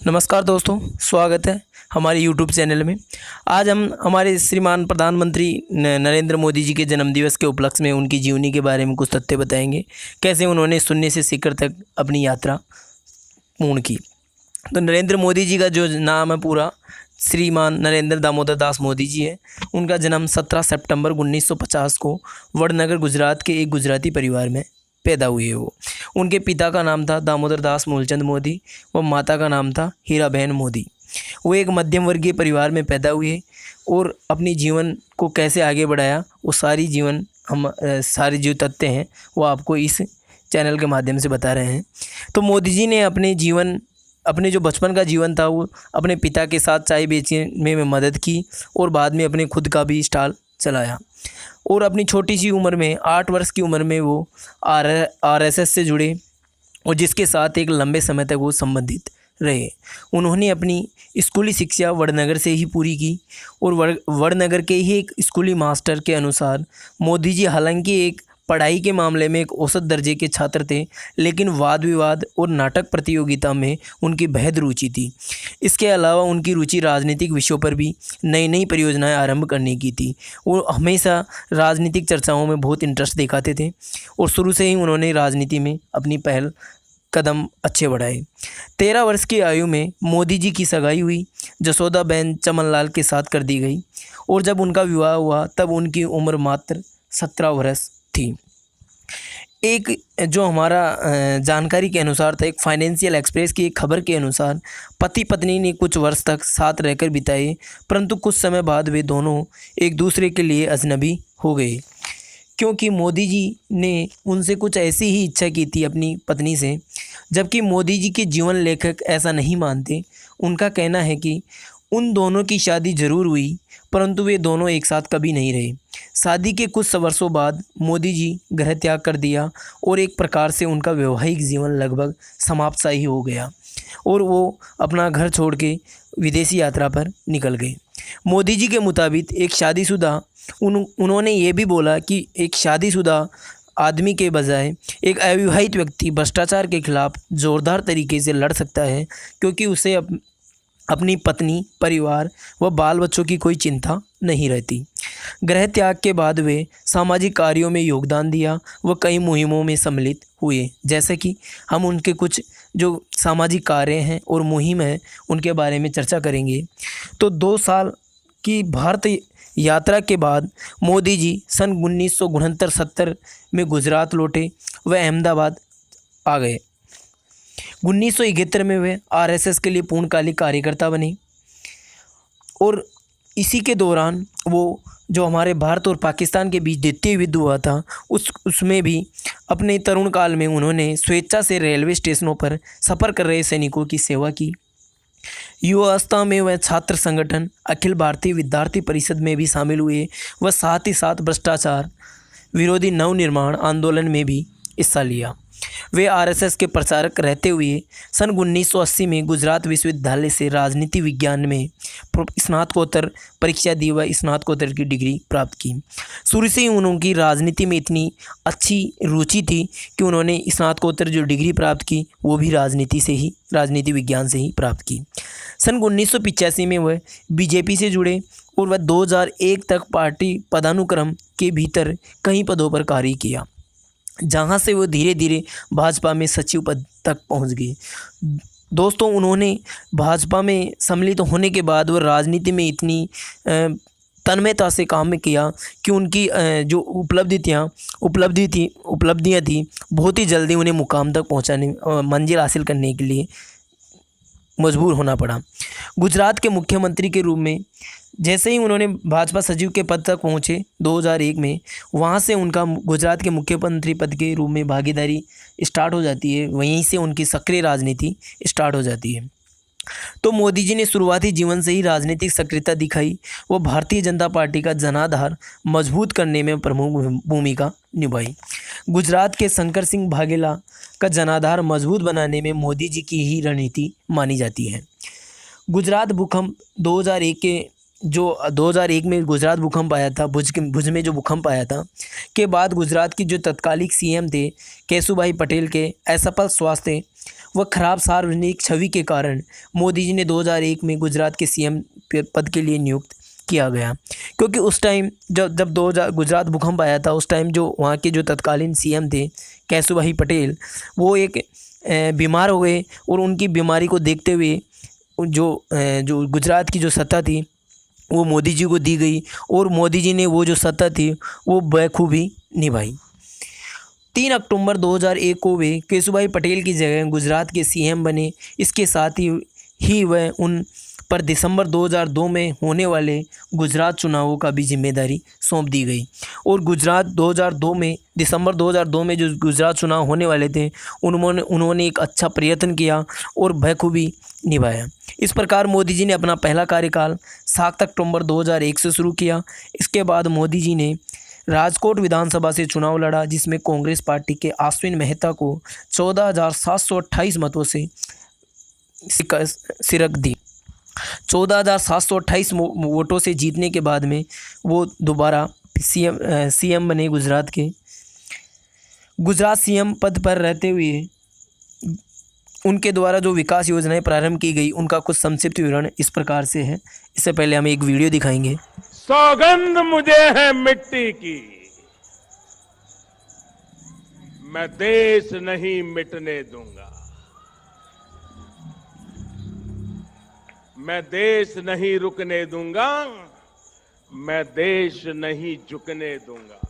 नमस्कार दोस्तों, स्वागत है हमारे यूट्यूब चैनल में। आज हम हमारे श्रीमान प्रधानमंत्री नरेंद्र मोदी जी के जन्मदिवस के उपलक्ष्य में उनकी जीवनी के बारे में कुछ तथ्य बताएंगे, कैसे उन्होंने शून्य से शिखर तक अपनी यात्रा पूर्ण की। तो नरेंद्र मोदी जी का जो नाम है पूरा, श्रीमान नरेंद्र दामोदर दास मोदी जी है। उनका जन्म 17 सितंबर 1950 को वडनगर गुजरात के एक गुजराती परिवार में पैदा हुए वो। उनके पिता का नाम था दामोदर दास मूलचंद मोदी व माता का नाम था हीराबेन मोदी। वो एक मध्यम वर्गीय परिवार में पैदा हुए और अपनी जीवन को कैसे आगे बढ़ाया वो सारी जो तथ्य हैं वो आपको इस चैनल के माध्यम से बता रहे हैं। तो मोदी जी ने अपने जो बचपन का जीवन था वो अपने पिता के साथ चाय बेचने में मदद की और बाद में अपने खुद का भी स्टॉल चलाया। और अपनी छोटी सी उम्र में 8 वर्ष की उम्र में वो आरएसएस से जुड़े और जिसके साथ एक लंबे समय तक वो संबंधित रहे। उन्होंने अपनी स्कूली शिक्षा वडनगर से ही पूरी की और वडनगर के ही एक स्कूली मास्टर के अनुसार मोदी जी हालांकि एक पढ़ाई के मामले में एक औसत दर्जे के छात्र थे, लेकिन वाद विवाद और नाटक प्रतियोगिता में उनकी बेहद रुचि थी। इसके अलावा उनकी रुचि राजनीतिक विषयों पर भी नई नई परियोजनाएं आरंभ करने की थी। वो हमेशा राजनीतिक चर्चाओं में बहुत इंटरेस्ट दिखाते थे और शुरू से ही उन्होंने राजनीति में अपनी पहल कदम अच्छे बढ़ाए। 13 वर्ष की आयु में मोदी जी की सगाई हुई जसोदाबेन चमनलाल के साथ कर दी गई और जब उनका विवाह हुआ तब उनकी उम्र मात्र 17 वर्ष थी। एक जो हमारा जानकारी के अनुसार था, एक फाइनेंशियल एक्सप्रेस की एक खबर के अनुसार पति पत्नी ने कुछ वर्ष तक साथ रहकर बिताए, परंतु कुछ समय बाद वे दोनों एक दूसरे के लिए अजनबी हो गए, क्योंकि मोदी जी ने उनसे कुछ ऐसी ही इच्छा की थी अपनी पत्नी से, जबकि मोदी जी के जीवन लेखक ऐसा नहीं मानते। उनका कहना है कि उन दोनों की शादी ज़रूर हुई, परंतु वे दोनों एक साथ कभी नहीं रहे। शादी के कुछ वर्षों बाद मोदी जी गृह त्याग कर दिया और एक प्रकार से उनका वैवाहिक जीवन लगभग समाप्त सा ही हो गया और वो अपना घर छोड़ के विदेशी यात्रा पर निकल गए। मोदी जी के मुताबिक एक शादीशुदा उन्होंने ये भी बोला कि एक शादीशुदा आदमी के बजाय एक अविवाहित व्यक्ति भ्रष्टाचार के खिलाफ ज़ोरदार तरीके से लड़ सकता है, क्योंकि उसे अपनी पत्नी, परिवार व बाल बच्चों की कोई चिंता नहीं रहती। गृह त्याग के बाद वे सामाजिक कार्यों में योगदान दिया व कई मुहिमों में सम्मिलित हुए। जैसे कि हम उनके कुछ जो सामाजिक कार्य हैं और मुहिम हैं उनके बारे में चर्चा करेंगे। तो 2 साल की भारत यात्रा के बाद मोदी जी सन 1969-70 में गुजरात लौटे व अहमदाबाद आ गए। 1971 में वे आरएसएस के लिए पूर्णकालिक कार्यकर्ता बने और इसी के दौरान वो जो हमारे भारत और पाकिस्तान के बीच द्वितीय युद्ध हुआ था उसमें भी अपने तरुण काल में उन्होंने स्वेच्छा से रेलवे स्टेशनों पर सफ़र कर रहे सैनिकों की सेवा की। युवावस्था में वह छात्र संगठन अखिल भारतीय विद्यार्थी परिषद में भी शामिल हुए व साथ ही साथ भ्रष्टाचार विरोधी नवनिर्माण आंदोलन में भी हिस्सा लिया। वे आरएसएस के प्रचारक रहते हुए सन 1980 में गुजरात विश्वविद्यालय से राजनीति विज्ञान में स्नातकोत्तर परीक्षा दी व स्नातकोत्तर की डिग्री प्राप्त की। शुरू से ही उनकी राजनीति में इतनी अच्छी रुचि थी कि उन्होंने स्नातकोत्तर जो डिग्री प्राप्त की वो भी राजनीति विज्ञान से ही प्राप्त की। सन 1985 में वह बीजेपी से जुड़े और वह 2001 तक पार्टी पदानुक्रम के भीतर कई पदों पर कार्य किया, जहां से वो धीरे धीरे भाजपा में सचिव पद तक पहुंच गए। दोस्तों, उन्होंने भाजपा में सम्मिलित होने के बाद वो राजनीति में इतनी तन्मयता से काम में किया कि उनकी जो उपलब्धियां थी बहुत ही जल्दी उन्हें मुकाम तक पहुंचाने मंजिल हासिल करने के लिए मजबूर होना पड़ा। गुजरात के मुख्यमंत्री के रूप में जैसे ही उन्होंने भाजपा सचिव के पद तक पहुंचे 2001 में, वहां से उनका गुजरात के मुख्यमंत्री पद के रूप में भागीदारी स्टार्ट हो जाती है। वहीं से उनकी सक्रिय राजनीति स्टार्ट हो जाती है। तो मोदी जी ने शुरुआती जीवन से ही राजनीतिक सक्रियता दिखाई। वो भारतीय जनता पार्टी का जनाधार मजबूत करने में प्रमुख भूमिका निभाई। गुजरात के शंकर सिंह वाघेला का जनाधार मजबूत बनाने में मोदी जी की ही रणनीति मानी जाती है। गुजरात भूकंप 2001 में गुजरात भूकंप आया था, भुज में जो भूकंप आया था के बाद गुजरात की जो तत्कालिक सीएम थे केशुभाई पटेल के असफल स्वास्थ्य व खराब सार्वजनिक छवि के कारण मोदी जी ने 2001 में गुजरात के सीएम पद के लिए नियुक्त किया गया। क्योंकि उस टाइम जब 2000 गुजरात भूकंप आया था, उस टाइम जो वहाँ के जो तत्कालीन सीएम थे केशुभाई पटेल, वो एक बीमार हो गए और उनकी बीमारी को देखते हुए जो गुजरात की जो सत्ता थी वो मोदी जी को दी गई और मोदी जी ने वो जो सत्ता थी वो बखूबी निभाई। 3 अक्टूबर 2001 को वे केशुभाई पटेल की जगह गुजरात के सीएम बने। इसके साथ ही वह उन पर दिसंबर 2002 में होने वाले गुजरात चुनावों का भी जिम्मेदारी सौंप दी गई। और दिसंबर 2002 में जो गुजरात चुनाव होने वाले थे उन्होंने एक अच्छा प्रयत्न किया और बखूबी निभाया। इस प्रकार मोदी जी ने अपना पहला कार्यकाल 7 अक्टूबर 2001 से शुरू किया। इसके बाद मोदी जी ने राजकोट विधानसभा से चुनाव लड़ा, जिसमें कांग्रेस पार्टी के अश्विन मेहता को 14,728 मतों से शिरक दी। 14,728 वोटों से जीतने के बाद में वो दोबारा सीएम बने गुजरात के। गुजरात सीएम पद पर रहते हुए उनके द्वारा जो विकास योजनाएं प्रारंभ की गई उनका कुछ संक्षिप्त विवरण इस प्रकार से है। इससे पहले हम एक वीडियो दिखाएंगे। सौगंध मुझे है मिट्टी की, मैं देश नहीं मिटने दूंगा, मैं देश नहीं रुकने दूंगा, मैं देश नहीं झुकने दूंगा।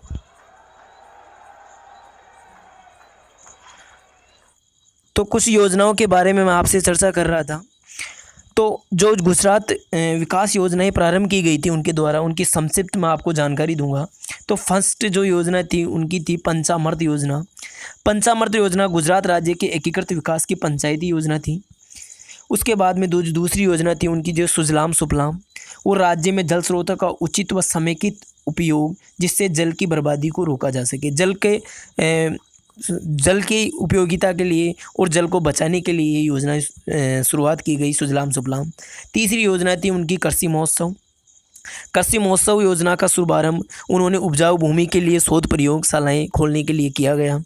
तो कुछ योजनाओं के बारे में मैं आपसे चर्चा कर रहा था। तो जो गुजरात विकास योजनाएं प्रारंभ की गई थी उनके द्वारा, उनकी संक्षिप्त मैं आपको जानकारी दूंगा। तो फर्स्ट जो योजना थी उनकी थी पंचामृत योजना। पंचामृत योजना गुजरात राज्य के एकीकृत विकास की पंचायती योजना थी। उसके बाद में दूसरी योजना थी उनकी जो सुजलाम सुफलाम, वो राज्य में जल स्रोतों का उचित व समेकित उपयोग, जिससे जल की बर्बादी को रोका जा सके। जल की उपयोगिता के लिए और जल को बचाने के लिए ये योजना शुरुआत की गई, सुजलाम सुफलाम। तीसरी योजना थी उनकी कृषि महोत्सव। कृषि महोत्सव योजना का शुभारंभ उन्होंने उपजाऊ भूमि के लिए शोध प्रयोगशालाएं खोलने के लिए किया गया।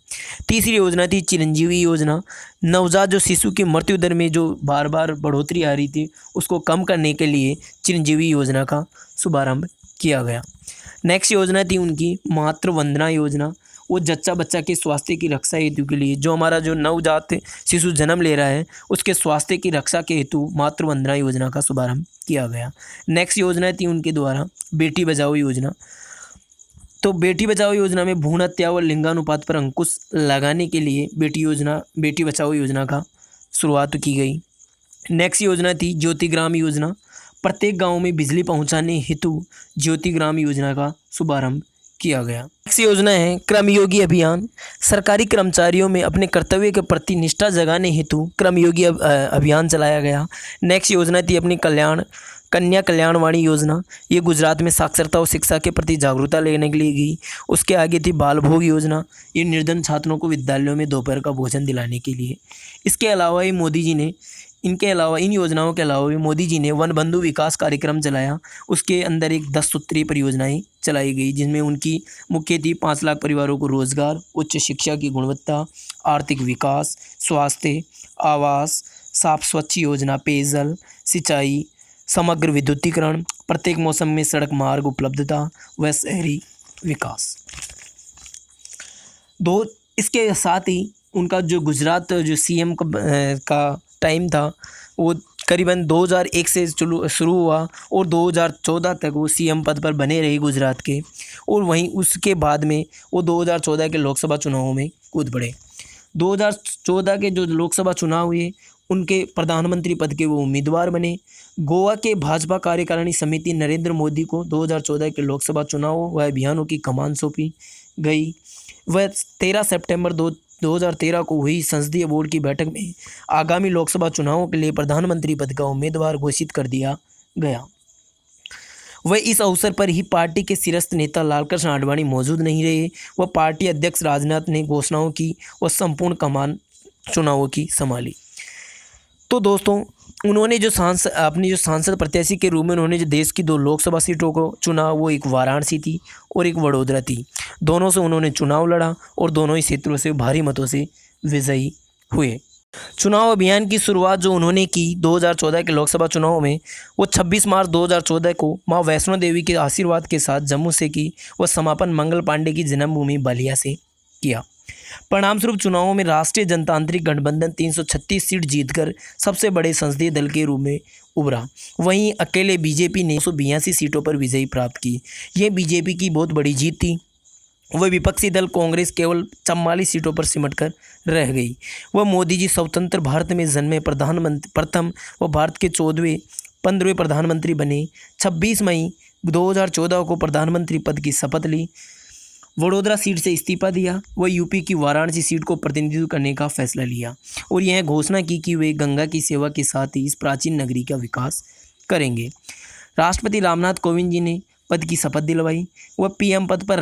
तीसरी योजना थी चिरंजीवी योजना। नवजात जो शिशु की मृत्यु दर में जो बार बार बढ़ोतरी आ रही थी उसको कम करने के लिए चिरंजीवी योजना का शुभारंभ किया गया। नेक्स्ट योजना थी उनकी मातृ वंदना योजना। वो जच्चा बच्चा के स्वास्थ्य की रक्षा हेतु के लिए, जो हमारा जो नवजात शिशु जन्म ले रहा है उसके स्वास्थ्य की रक्षा के हेतु मातृ वंदना योजना का शुभारंभ किया गया। नेक्स्ट योजना थी उनके द्वारा बेटी बचाओ योजना। तो बेटी बचाओ योजना में भ्रूण हत्या व लिंगानुपात पर अंकुश लगाने के लिए बेटी बचाओ योजना का शुरुआत की गई। नेक्स्ट योजना थी ज्योति ग्राम योजना। प्रत्येक गाँव में बिजली पहुँचाने हेतु ज्योति ग्राम योजना का शुभारंभ किया गया। नेक्स्ट योजना है कर्मयोगी अभियान। सरकारी कर्मचारियों में अपने कर्तव्य के प्रति निष्ठा जगाने हेतु कर्मयोगी अभियान चलाया गया। नेक्स्ट योजना थी अपनी कन्या कल्याणवाणी योजना। ये गुजरात में साक्षरता और शिक्षा के प्रति जागरूकता लेने के लिए गई। उसके आगे थी बाल भोग योजना। ये निर्धन छात्रों को विद्यालयों में दोपहर का भोजन दिलाने के लिए। इसके अलावा ही मोदी जी ने इन योजनाओं के अलावा भी मोदी जी ने वन बंधु विकास कार्यक्रम चलाया। उसके अंदर एक 10 सूत्रीय परियोजनाएं चलाई गई, जिनमें उनकी मुख्य थी 5 लाख परिवारों को रोजगार, उच्च शिक्षा की गुणवत्ता, आर्थिक विकास, स्वास्थ्य, आवास, साफ स्वच्छ योजना, पेयजल, सिंचाई, समग्र विद्युतीकरण, प्रत्येक मौसम में सड़क मार्ग उपलब्धता व शहरी विकास। इसके साथ ही उनका जो गुजरात जो सीएम का टाइम था वो करीबन 2001 से शुरू हुआ और 2014 तक वो सीएम पद पर बने रहे गुजरात के। और वहीं उसके बाद में वो 2014 के लोकसभा चुनावों में कूद पड़े। 2014 के जो लोकसभा चुनाव हुए उनके प्रधानमंत्री पद के वो उम्मीदवार बने। गोवा के भाजपा कार्यकारिणी समिति नरेंद्र मोदी को 2014 के लोकसभा चुनावों व अभियानों की कमान सौंपी गई। वह 13 सितंबर 2013 को हुई संसदीय बोर्ड की बैठक में आगामी लोकसभा चुनावों के लिए प्रधानमंत्री पद का उम्मीदवार घोषित कर दिया गया। वह इस अवसर पर ही पार्टी के शीर्ष नेता लालकृष्ण आडवाणी मौजूद नहीं रहे। वह पार्टी अध्यक्ष राजनाथ ने घोषणाओं की और संपूर्ण कमान चुनावों की संभाली। तो दोस्तों उन्होंने अपनी जो सांसद प्रत्याशी के रूप में उन्होंने जो देश की 2 लोकसभा सीटों को चुना, वो एक वाराणसी थी और एक वडोदरा थी। दोनों से उन्होंने चुनाव लड़ा और दोनों ही क्षेत्रों से भारी मतों से विजयी हुए। चुनाव अभियान की शुरुआत जो उन्होंने की 2014 के लोकसभा चुनाव में, वो 26 मार्च 2014 को मां वैष्णो देवी के आशीर्वाद के साथ जम्मू से की व समापन मंगल पांडे की जन्मभूमि बलिया से किया। परिणामस्वरूप चुनावों में राष्ट्रीय जनतांत्रिक गठबंधन 336 सीट जीतकर सबसे बड़े संसदीय दल के रूप में उभरा। वहीं अकेले बीजेपी ने 182 सीटों पर विजयी प्राप्त की। यह बीजेपी की बहुत बड़ी जीत थी। वह विपक्षी दल कांग्रेस केवल 44 सीटों पर सिमटकर रह गई। वह मोदी जी स्वतंत्र भारत में जन्मे प्रथम व भारत के 15वें प्रधानमंत्री बने। 26 मई 2014 को प्रधानमंत्री पद की शपथ ली। वडोदरा सीट से इस्तीफा दिया। वह यूपी की वाराणसी सीट को प्रतिनिधित्व करने का फैसला लिया और यह घोषणा की कि वे गंगा की सेवा के साथ ही इस प्राचीन नगरी का विकास करेंगे। राष्ट्रपति रामनाथ कोविंद जी ने पद की शपथ दिलवाई। वह पीएम पद पर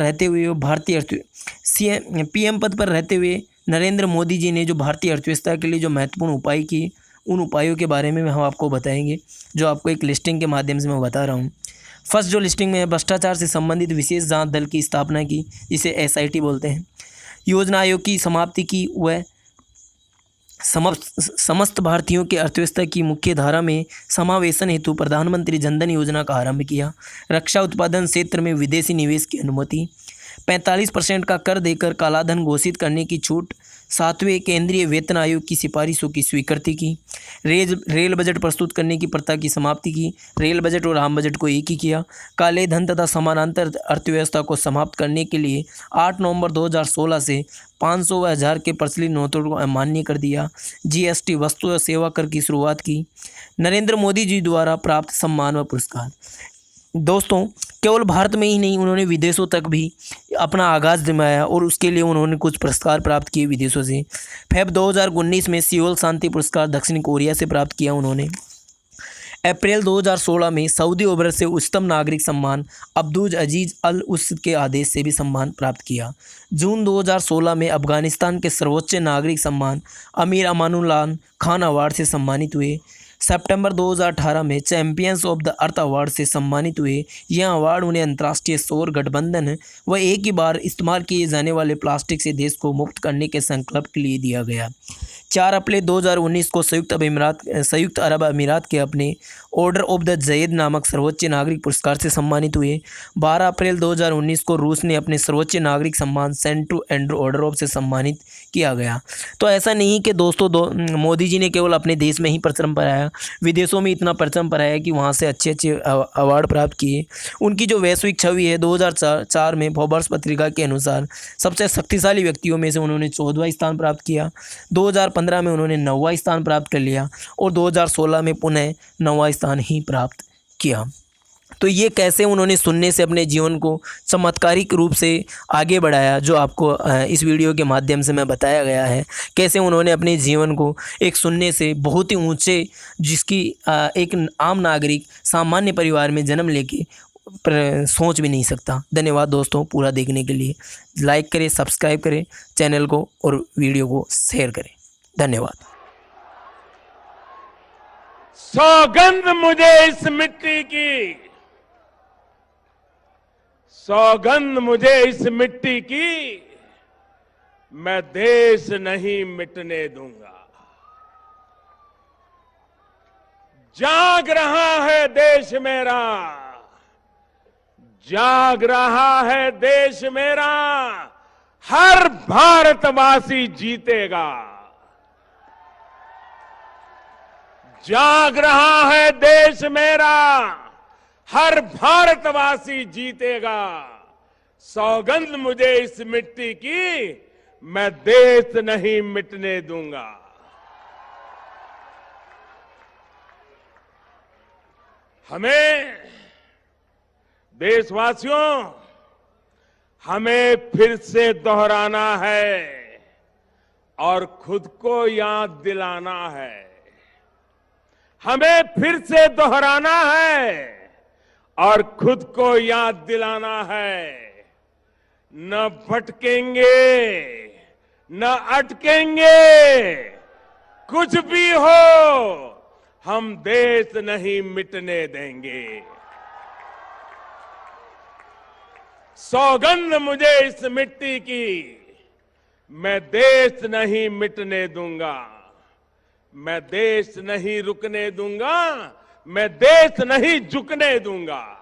रहते हुए नरेंद्र मोदी जी ने जो भारतीय अर्थव्यवस्था के लिए जो महत्वपूर्ण उपाय किए, उन उपायों के बारे में हम आपको बताएंगे, जो आपको एक लिस्टिंग के माध्यम से मैं बता रहा हूँ। फर्स्ट जो लिस्टिंग में है, भ्रष्टाचार से संबंधित विशेष जांच दल की स्थापना की, जिसे एसआईटी बोलते हैं। योजना आयोग की समाप्ति की। वह समस्त भारतीयों के अर्थव्यवस्था की मुख्य धारा में समावेशन हेतु प्रधानमंत्री जनधन योजना का आरंभ किया। रक्षा उत्पादन क्षेत्र में विदेशी निवेश की अनुमति। 45% का कर देकर कालाधन घोषित करने की छूट। 7वें केंद्रीय वेतन आयोग की सिफारिशों की स्वीकृति की। रेल बजट प्रस्तुत करने की प्रथा की समाप्ति की। रेल बजट और आम बजट को एक ही किया। काले धन तथा समानांतर अर्थव्यवस्था को समाप्त करने के लिए 8 नवंबर 2016 से 500 व 1000 के प्रचलित नोटों को अमान्य कर दिया। जीएसटी वस्तु और सेवा कर की शुरुआत की। नरेंद्र मोदी जी द्वारा प्राप्त सम्मान व पुरस्कार। दोस्तों, केवल भारत में ही नहीं, उन्होंने विदेशों तक भी अपना आगाज़ जमाया और उसके लिए उन्होंने कुछ पुरस्कार प्राप्त किए विदेशों से। फेब 2019 में सियोल शांति पुरस्कार दक्षिण कोरिया से प्राप्त किया उन्होंने। अप्रैल 2016 में सऊदी अरब से उच्चतम नागरिक सम्मान अब्दुल अजीज अल उस के आदेश से भी सम्मान प्राप्त किया। जून 2016 में अफगानिस्तान के सर्वोच्च नागरिक सम्मान अमीर अमानुल्लाह खान अवार्ड से सम्मानित हुए। सितंबर 2018 में champions of the earth award से सम्मानित हुए। यह अवार्ड उन्हें अंतर्राष्ट्रीय सौर गठबंधन व एक ही बार इस्तेमाल किए जाने वाले प्लास्टिक से देश को मुक्त करने के संकल्प के लिए दिया गया। 4 अप्रैल 2019 को संयुक्त अरब अमीरात के अपने ऑर्डर ऑफ द जयद नामक सर्वोच्च नागरिक पुरस्कार से सम्मानित हुए। 12 अप्रैल 2019 को रूस ने अपने सर्वोच्च नागरिक सम्मान सेंट टू एंड्रू ऑर्डर ऑफ से सम्मानित किया गया। तो ऐसा नहीं कि दोस्तों मोदी जी ने केवल अपने देश में ही परचम फहराया, विदेशों में इतना परचम फहराया कि वहाँ से अच्छे अच्छे अवार्ड प्राप्त किए। उनकी जो वैश्विक छवि है, 2004 में फोर्ब्स पत्रिका के अनुसार सबसे शक्तिशाली व्यक्तियों में से उन्होंने 14वां स्थान प्राप्त किया। 2015 में उन्होंने 9वां स्थान प्राप्त कर लिया और 2016 में पुनः 9वां स्थान ही प्राप्त किया। तो ये कैसे उन्होंने शून्य से अपने जीवन को चमत्कारिक रूप से आगे बढ़ाया, जो आपको इस वीडियो के माध्यम से मैं बताया गया है। कैसे उन्होंने अपने जीवन को एक शून्य से बहुत ही ऊंचे, जिसकी एक आम नागरिक सामान्य परिवार में जन्म लेके सोच भी नहीं सकता। धन्यवाद दोस्तों पूरा देखने के लिए। लाइक करें, सब्सक्राइब करें चैनल को और वीडियो को शेयर करें। धन्यवाद। सौगंध मुझे इस मिट्टी की, सौगंध मुझे इस मिट्टी की, मैं देश नहीं मिटने दूंगा। जाग रहा है देश मेरा, जाग रहा है देश मेरा, हर भारतवासी जीतेगा। जाग रहा है देश मेरा, हर भारतवासी जीतेगा। सौगंध मुझे इस मिट्टी की, मैं देश नहीं मिटने दूंगा। हमें देशवासियों, हमें फिर से दोहराना है और खुद को याद दिलाना है। हमें फिर से दोहराना है और खुद को याद दिलाना है। न भटकेंगे, न अटकेंगे, कुछ भी हो, हम देश नहीं मिटने देंगे। सौगंध मुझे इस मिट्टी की, मैं देश नहीं मिटने दूंगा। मैं देश नहीं रुकने दूंगा, मैं देश नहीं झुकने दूंगा।